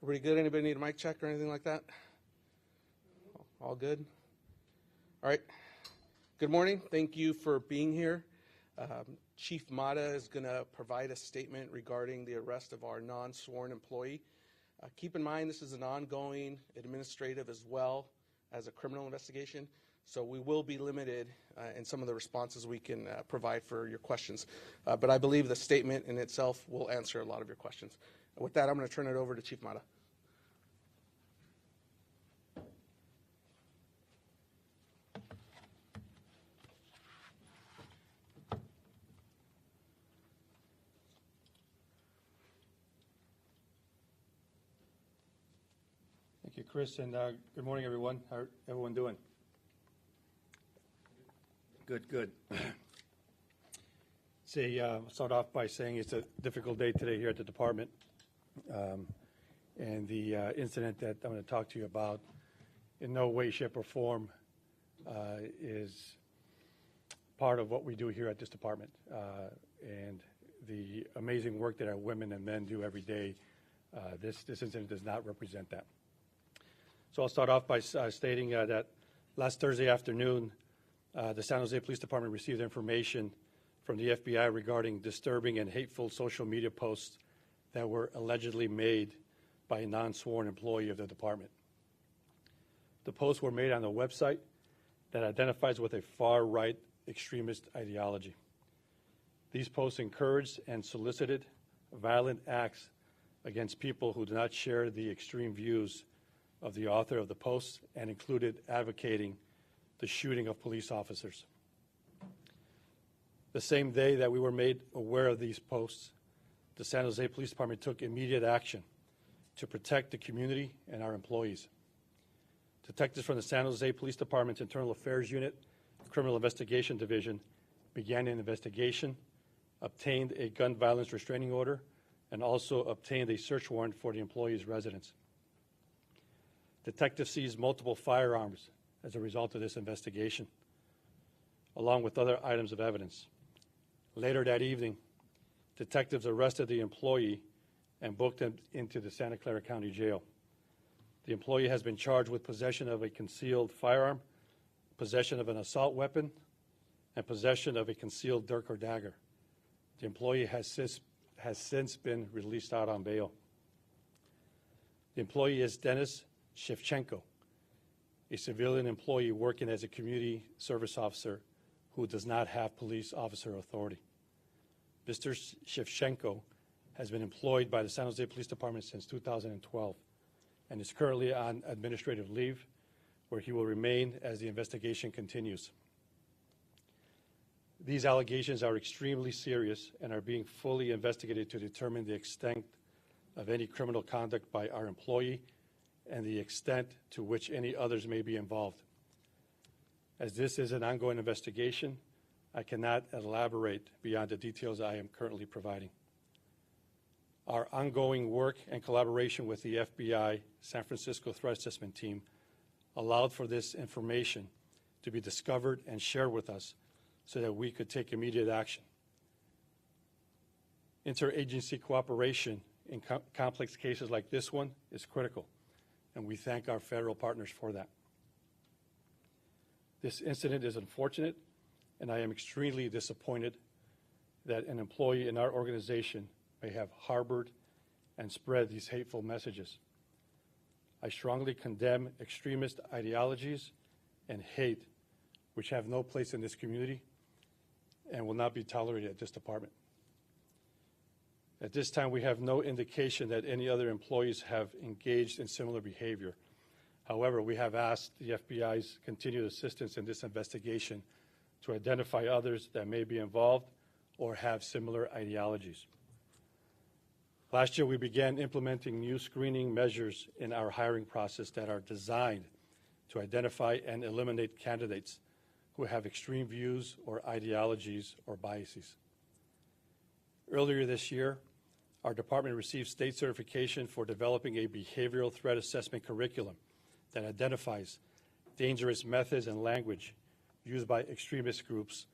Everybody good? Anybody need a mic check or anything like that? All good? All right. Good morning. Thank you for being here. Chief Mata is going to provide a statement regarding the arrest of our non-sworn employee. Keep in mind this is an ongoing administrative as well as a criminal investigation, so we will be limited in some of the responses we can provide for your questions. But I believe the statement in itself will answer a lot of your questions. With that, I'm going to turn it over to Chief Mata. Thank you, Chris, and good morning, everyone. How are everyone doing? Good. I'll start off by saying it's a difficult day today here at the department. And the incident that I'm going to talk to you about in no way, shape, or form is part of what we do here at this department. And the amazing work that our women and men do every day, this incident does not represent that. So I'll start off by stating that last Thursday afternoon, the San Jose Police Department received information from the FBI regarding disturbing and hateful social media posts that were allegedly made by a non-sworn employee of the department. The posts were made on a website that identifies with a far-right extremist ideology. These posts encouraged and solicited violent acts against people who do not share the extreme views of the author of the posts and included advocating the shooting of police officers. The same day that we were made aware of these posts, the San Jose Police Department took immediate action to protect the community and our employees. Detectives from the San Jose Police Department's Internal Affairs Unit, Criminal Investigation Division, began an investigation, obtained a gun violence restraining order, and also obtained a search warrant for the employee's residence. Detectives seized multiple firearms as a result of this investigation, along with other items of evidence. Later that evening, detectives arrested the employee and booked him into the Santa Clara County Jail. The employee has been charged with possession of a concealed firearm, possession of an assault weapon, and possession of a concealed dirk or dagger. The employee has since been released out on bail. The employee is Dennis Shevchenko, a civilian employee working as a community service officer who does not have police officer authority. Mr. Shevchenko has been employed by the San Jose Police Department since 2012 and is currently on administrative leave, where he will remain as the investigation continues. These allegations are extremely serious and are being fully investigated to determine the extent of any criminal conduct by our employee and the extent to which any others may be involved. As this is an ongoing investigation, I cannot elaborate beyond the details I am currently providing. Our ongoing work and collaboration with the FBI San Francisco Threat Assessment Team allowed for this information to be discovered and shared with us so that we could take immediate action. Interagency cooperation in complex cases like this one is critical, and we thank our federal partners for that. This incident is unfortunate, and I am extremely disappointed that an employee in our organization may have harbored and spread these hateful messages. I strongly condemn extremist ideologies and hate, which have no place in this community and will not be tolerated at this department. At this time, we have no indication that any other employees have engaged in similar behavior. However, we have asked the FBI's continued assistance in this investigation to identify others that may be involved or have similar ideologies. Last year, we began implementing new screening measures in our hiring process that are designed to identify and eliminate candidates who have extreme views or ideologies or biases. Earlier this year, our department received state certification for developing a behavioral threat assessment curriculum that identifies dangerous methods and language used by extremist groups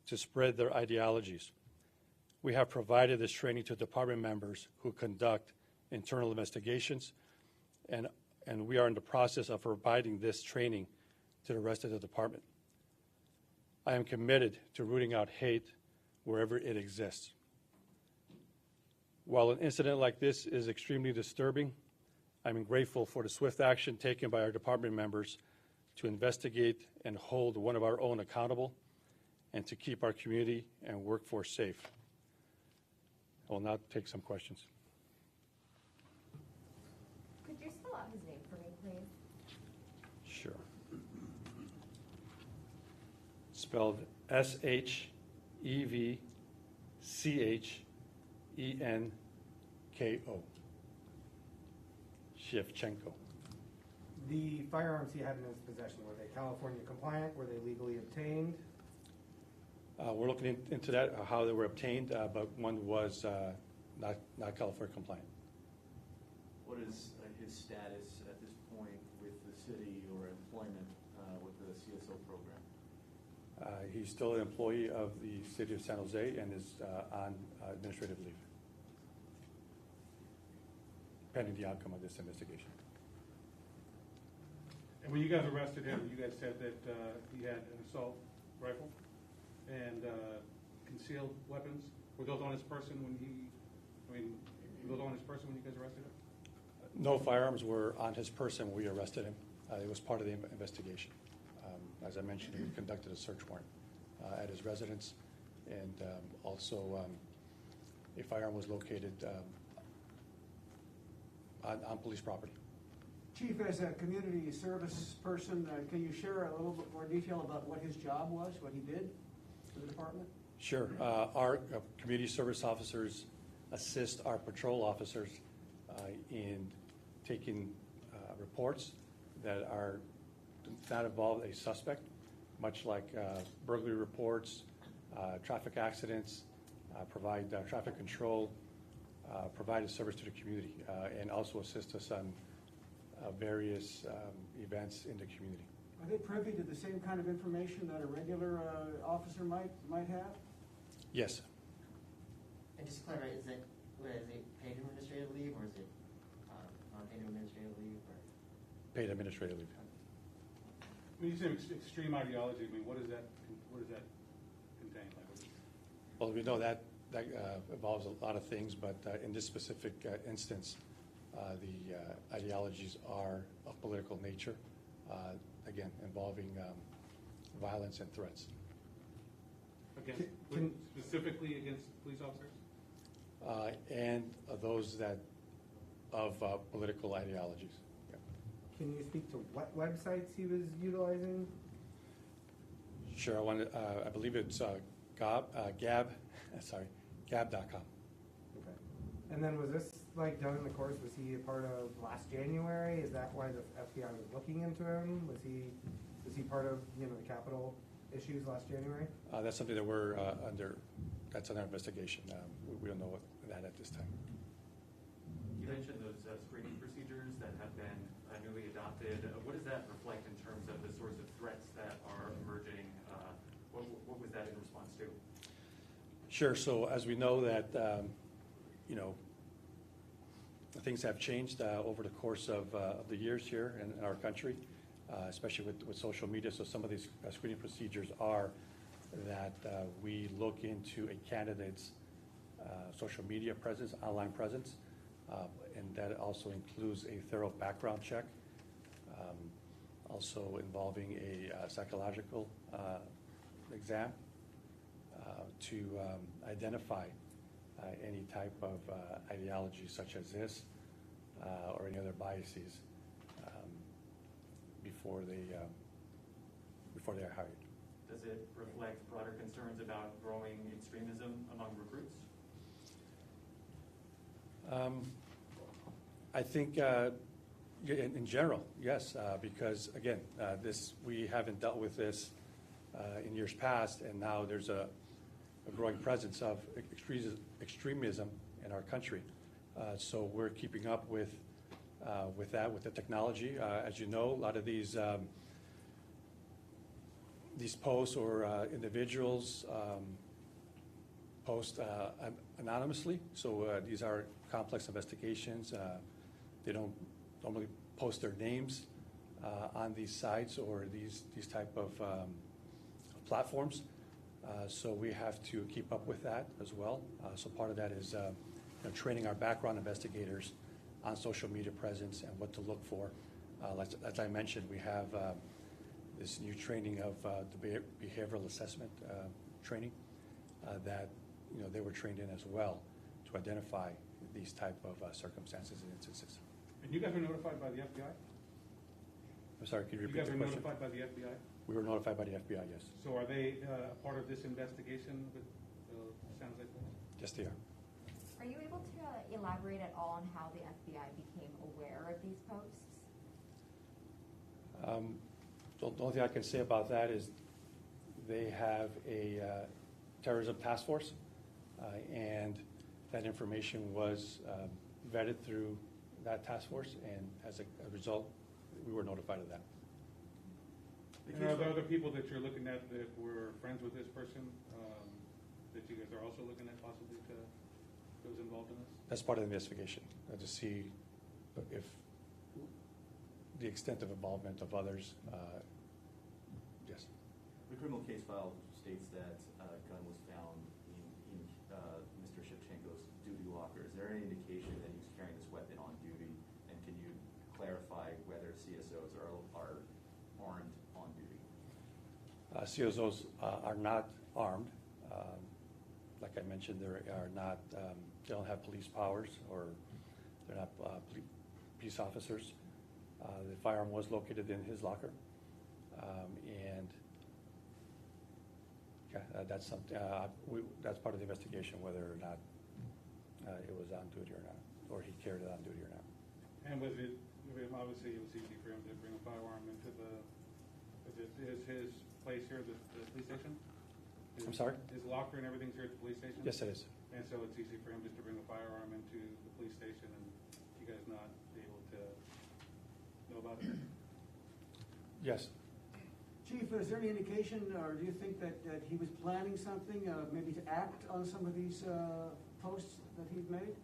to spread their ideologies. We have provided this training to department members who conduct internal investigations and we are in the process of providing this training to the rest of the department. I am committed to rooting out hate wherever it exists. While an incident like this is extremely disturbing, I'm grateful for the swift action taken by our department members to investigate and hold one of our own accountable and to keep our community and workforce safe. I will now take some questions. Could you spell out his name for me, please? Sure. Spelled Shevchenko. Shevchenko. The firearms he had in his possession, were they California compliant? Were they legally obtained? We're looking into that, how they were obtained, but one was not California compliant. What is his status at this point with the city or employment with the CSO program? He's still an employee of the city of San Jose and is on administrative leave, pending the outcome of this investigation. And when you guys arrested him, you guys said that he had an assault rifle and concealed weapons. Were those on his person when were those on his person when you guys arrested him? No firearms were on his person when we arrested him. It was part of the investigation. As I mentioned, we conducted a search warrant at his residence, and also a firearm was located on police property. Chief, as a community service person, can you share a little bit more detail about what his job was, what he did for the department? Sure. Our community service officers assist our patrol officers in taking reports that are not involve a suspect, much like burglary reports, traffic accidents, provide traffic control, provide a service to the community, and also assist us on various events in the community. Are they privy to the same kind of information that a regular officer might have? Yes. And just to clarify, is it paid administrative leave or is it non-paid administrative leave? Or? Paid administrative leave. When you say extreme ideology, what does that contain? Well, we know that involves a lot of things, but in this specific instance, the ideologies are of political nature, again, involving violence and threats. Specifically against police officers? And those that of political ideologies. Yeah. Can you speak to what websites he was utilizing? Sure. I believe it's gab.com. Okay. And then was this done in the course? Was he a part of last January? Is that why the FBI was looking into him? Was he part of the Capitol issues last January? That's something that we're under. That's under investigation. We don't know that at this time. You mentioned those screening procedures that have been newly adopted. What does that reflect in terms of the sorts of threats that are emerging? What was that in response to? Sure. So as we know that, things have changed over the course of the years here in our country, especially with social media. So some of these screening procedures are that we look into a candidate's social media presence, online presence, and that also includes a thorough background check, also involving a psychological exam to identify any type of ideology such as this or any other biases before they are hired. Does it reflect broader concerns about growing extremism among recruits? I think in general, yes, because again, we haven't dealt with this in years past, and now there's a growing presence of extremism in our country. So we're keeping up with that, with the technology. As you know, a lot of these posts or individuals post anonymously. So these are complex investigations. They don't normally post their names on these sites or these type of platforms. So we have to keep up with that as well. So part of that is training our background investigators on social media presence and what to look for. As I mentioned, we have this new training of the behavioral assessment training that they were trained in as well to identify these type of circumstances and instances. And you guys were notified by the FBI? I'm sorry, can you You repeat guys the were question? notified by the FBI? We were notified by the FBI, yes. So are they a part of this investigation? Sounds like this. Yes, they are. Are you able to elaborate at all on how the FBI became aware of these posts? The only thing I can say about that is they have a terrorism task force, and that information was vetted through that task force, and as a result, we were notified of that. And are there other people that you're looking at that were friends with this person that you guys are also looking at possibly that was involved in this? That's part of the investigation, to see if the extent of involvement of others. Yes. The criminal case file states that a gun was found in Mr. Shevchenko's duty locker. Is there any indication that he was carrying this weapon on duty? And can you clarify whether CSOs are armed on duty? CSOs are not armed. Like I mentioned, they are not. They don't have police powers, or they're not police officers. The firearm was located in his locker, and that's something. That's part of the investigation, whether or not it was on duty or not, or he carried it on duty or not. And was it, obviously it was easy for him to bring a firearm into is his place here, the police station? I'm sorry? His locker and everything's here at the police station? Yes, it is. And so it's easy for him just to bring a firearm into the police station and you guys not able to know about it? Yes. Chief, is there any indication, or do you think that he was planning something, maybe to act on some of these posts that he'd made?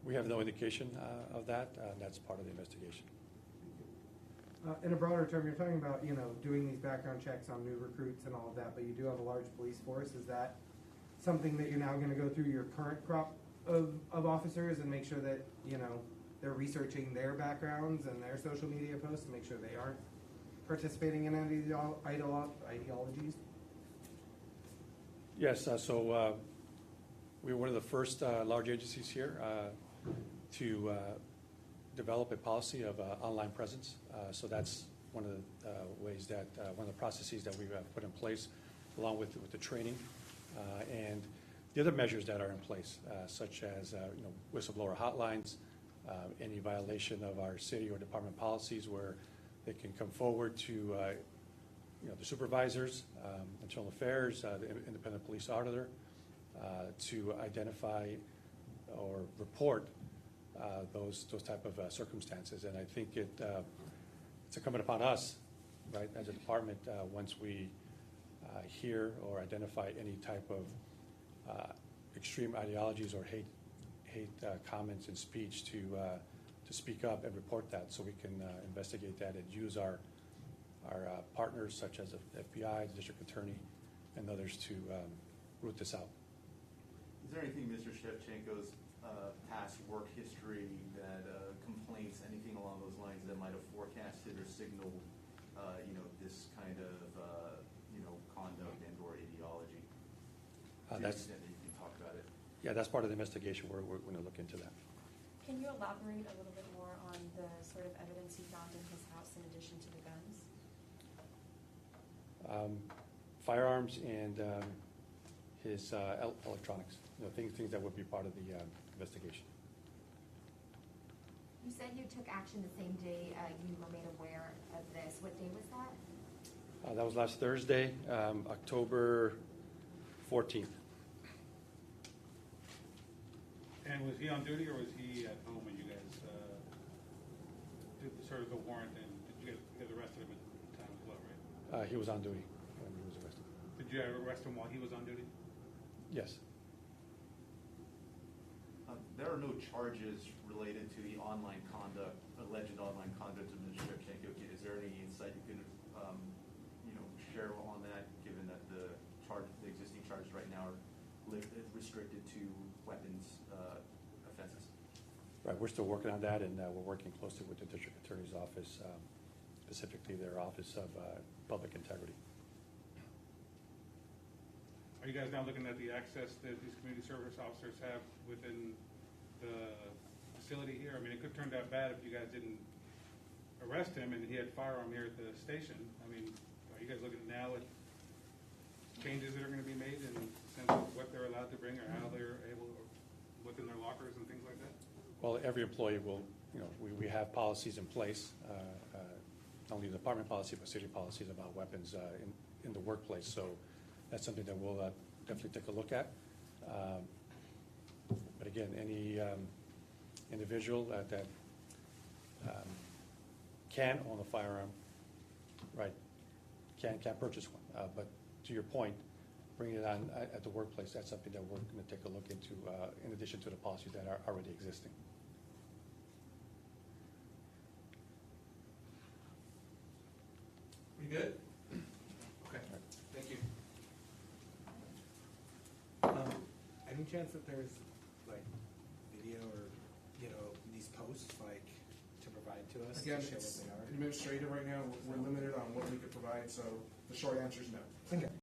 We have no indication of that. That's part of the investigation. In a broader term, you're talking about, doing these background checks on new recruits and all of that, but you do have a large police force. Is that something that you're now going to go through your current crop of officers and make sure that, they're researching their backgrounds and their social media posts to make sure they aren't participating in any ideologies? Yes. So we were one of the first large agencies here to develop a policy of online presence. So that's one of the ways that, one of the processes that we've put in place, along with the training and the other measures that are in place, such as whistleblower hotlines, any violation of our city or department policies where they can come forward to the supervisors, internal affairs, the independent police auditor, to identify or report those type of circumstances. And I think it's incumbent upon us, right, as a department, once we hear or identify any type of extreme ideologies or hate comments and speech to speak up and report that, so we can investigate that and use our partners such as the FBI, the district attorney, and others to root this out. Is there anything Mr. Shevchenko's past work history, that complaints, anything along those lines that might have forecasted or signaled, this kind of, conduct and or ideology? That's, that you can talk about it. yeah, that's part of the investigation. We're going to look into that. Can you elaborate a little bit more on the sort of evidence you found in his house in addition to the guns? Firearms and his electronics, things that would be part of the investigation. You said you took action the same day you were made aware of this. What day was that? That was last Thursday, October 14th. And was he on duty or was he at home when you guys did serve the warrant, and did you guys arrested him at the time as well, right? He was on duty when he was arrested. Did you arrest him while he was on duty? Yes. There are no charges related to the online conduct, alleged online conduct of Mr. Shevchenko. Is there any insight you can, share on that, given that the existing charges right now are restricted to weapons offenses? Right, we're still working on that, and we're working closely with the district attorney's office, specifically their Office of Public Integrity. Are you guys now looking at the access that these community service officers have within the facility here? I mean, it could turn out bad if you guys didn't arrest him and he had a firearm here at the station. I mean, are you guys looking now at changes that are going to be made in the sense of what they're allowed to bring or how they're able, within their lockers and things like that? Well, every employee will, we have policies in place, not only department policy, but city policies about weapons in the workplace. So that's something that we'll definitely take a look at. But again, any individual that can own a firearm, right, can purchase one. But to your point, bringing it on at the workplace, that's something that we're going to take a look into in addition to the policies that are already existing. We good? Okay, thank you. Any chance that there's like video or, these posts like to provide to us Again, to show it's what they are? administrative right now. We're limited on what we could provide, so the short answer is no. Okay.